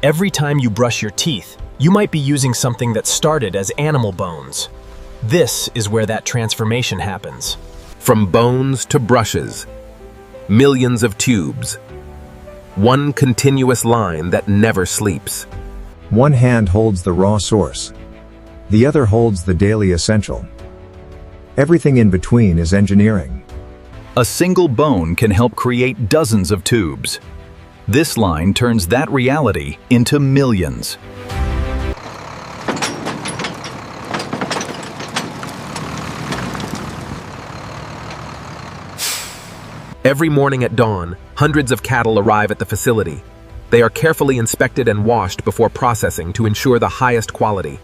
Every time you brush your teeth, you might be using something that started as animal bones. This is where that transformation happens. From bones to brushes, millions of tubes, one continuous line that never sleeps. One hand holds the raw source. The other holds the daily essential. Everything in between is engineering. A single bone can help create dozens of tubes. This line turns that reality into millions. Every morning at dawn, hundreds of cattle arrive at the facility. They are carefully inspected and washed before processing to ensure the highest quality.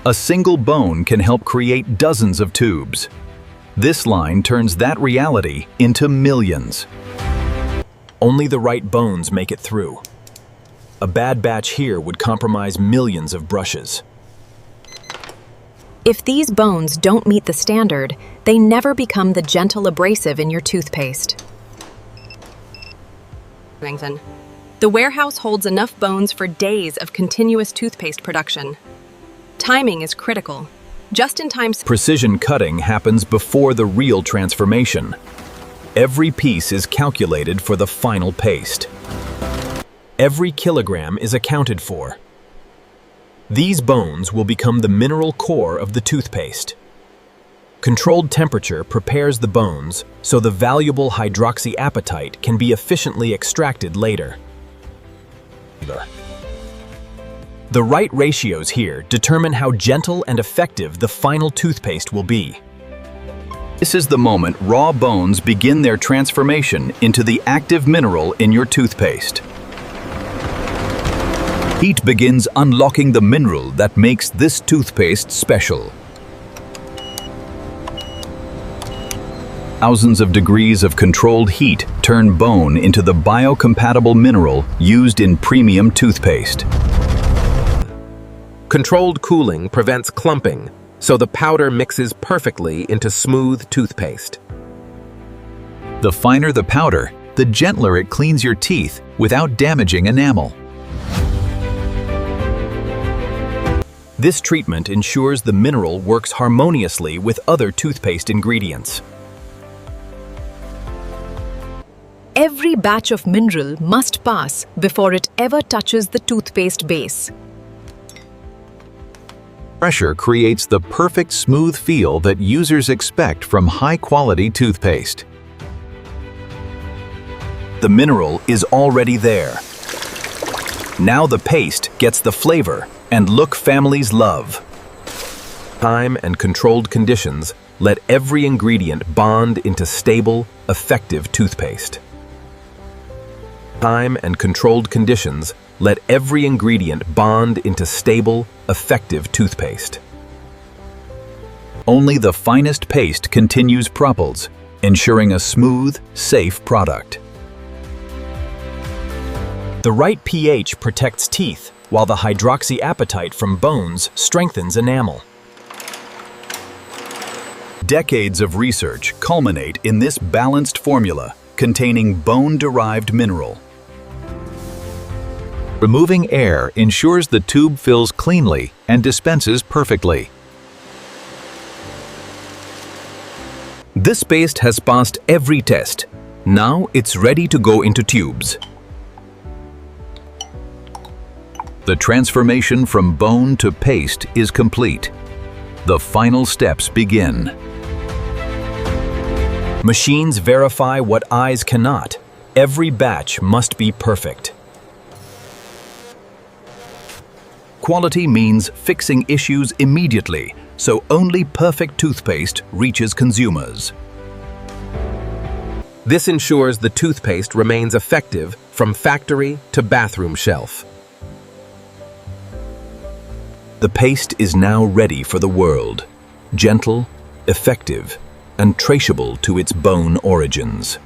A single bone can help create dozens of tubes. This line turns that reality into millions. Only the right bones make it through. A bad batch here would compromise millions of brushes. If these bones don't meet the standard, they never become the gentle abrasive in your toothpaste. The warehouse holds enough bones for days of continuous toothpaste production. Timing is critical. Just-in-time Precision cutting happens before the real transformation. Every piece is calculated for the final paste. Every kilogram is accounted for. These bones will become the mineral core of the toothpaste. Controlled temperature prepares the bones so the valuable hydroxyapatite can be efficiently extracted later. The right ratios here determine how gentle and effective the final toothpaste will be. This is the moment raw bones begin their transformation into the active mineral in your toothpaste. Heat begins unlocking the mineral that makes this toothpaste special. Thousands of degrees of controlled heat turn bone into the biocompatible mineral used in premium toothpaste. Controlled cooling prevents clumping, so the powder mixes perfectly into smooth toothpaste. The finer the powder, the gentler it cleans your teeth without damaging enamel. This treatment ensures the mineral works harmoniously with other toothpaste ingredients. Every batch of mineral must pass before it ever touches the toothpaste base. Pressure creates the perfect smooth feel that users expect from high-quality toothpaste. The mineral is already there. Now the paste gets the flavor and look families love. Time and controlled conditions let every ingredient bond into stable, effective toothpaste. Time and controlled conditions let every ingredient bond into stable, effective toothpaste. Only the finest paste continues propels, ensuring a smooth, safe product. The right pH protects teeth, while the hydroxyapatite from bones strengthens enamel. Decades of research culminate in this balanced formula containing bone-derived mineral. Removing air ensures the tube fills cleanly and dispenses perfectly. This paste has passed every test. Now it's ready to go into tubes. The transformation from bone to paste is complete. The final steps begin. Machines verify what eyes cannot. Every batch must be perfect. Quality means fixing issues immediately, so only perfect toothpaste reaches consumers. This ensures the toothpaste remains effective from factory to bathroom shelf. The paste is now ready for the world, gentle, effective, and traceable to its bone origins.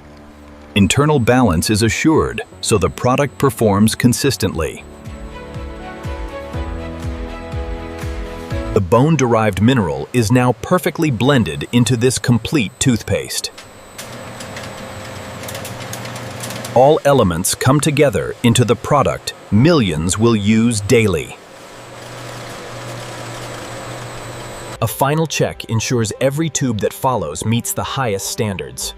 Internal balance is assured, so the product performs consistently. The bone-derived mineral is now perfectly blended into this complete toothpaste. All elements come together into the product millions will use daily. A final check ensures every tube that follows meets the highest standards.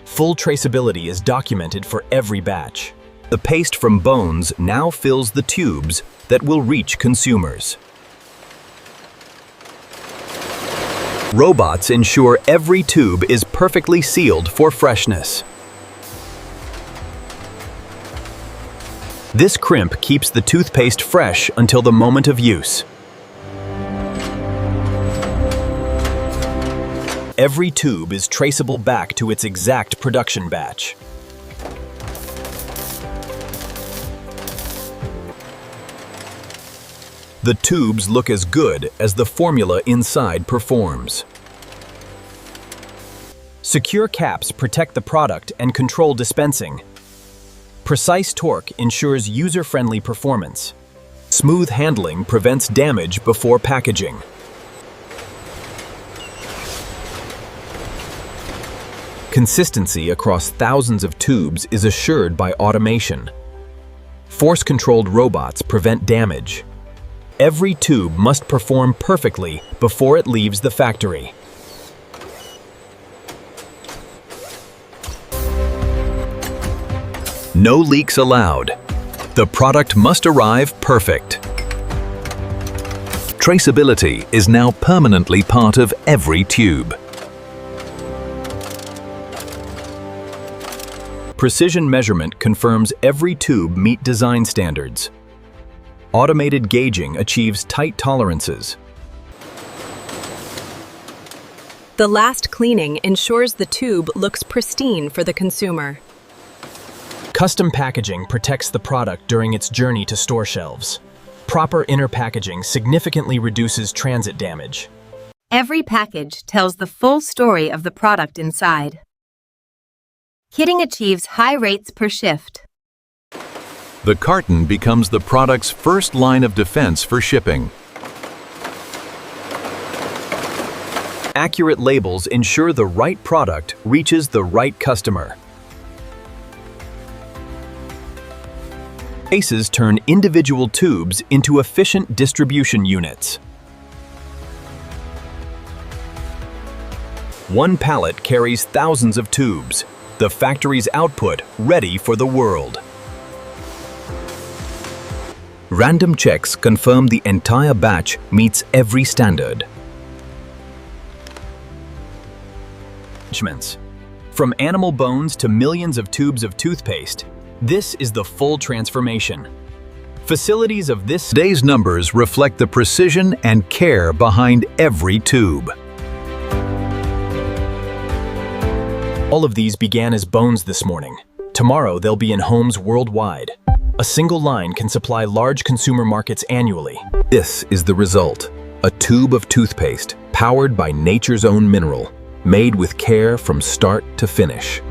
Full traceability is documented for every batch. The paste from bones now fills the tubes that will reach consumers. Robots ensure every tube is perfectly sealed for freshness. This crimp keeps the toothpaste fresh until the moment of use. Every tube is traceable back to its exact production batch. The tubes look as good as the formula inside performs. Secure caps protect the product and control dispensing. Precise torque ensures user-friendly performance. Smooth handling prevents damage before packaging. Consistency across thousands of tubes is assured by automation. Force-controlled robots prevent damage. Every tube must perform perfectly before it leaves the factory. No leaks allowed. The product must arrive perfect. Traceability is now permanently part of every tube. Precision measurement confirms every tube meet design standards. Automated gauging achieves tight tolerances. The last cleaning ensures the tube looks pristine for the consumer. Custom packaging protects the product during its journey to store shelves. Proper inner packaging significantly reduces transit damage. Every package tells the full story of the product inside. Kitting achieves high rates per shift. The carton becomes the product's first line of defense for shipping. Accurate labels ensure the right product reaches the right customer. Cases turn individual tubes into efficient distribution units. One pallet carries thousands of tubes, the factory's output ready for the world. Random checks confirm the entire batch meets every standard. From animal bones to millions of tubes of toothpaste, this is the full transformation. Facilities of this Today's numbers reflect the precision and care behind every tube. All of these began as bones this morning. Tomorrow they'll be in homes worldwide. A single line can supply large consumer markets annually. This is the result. A tube of toothpaste powered by nature's own mineral, made with care from start to finish.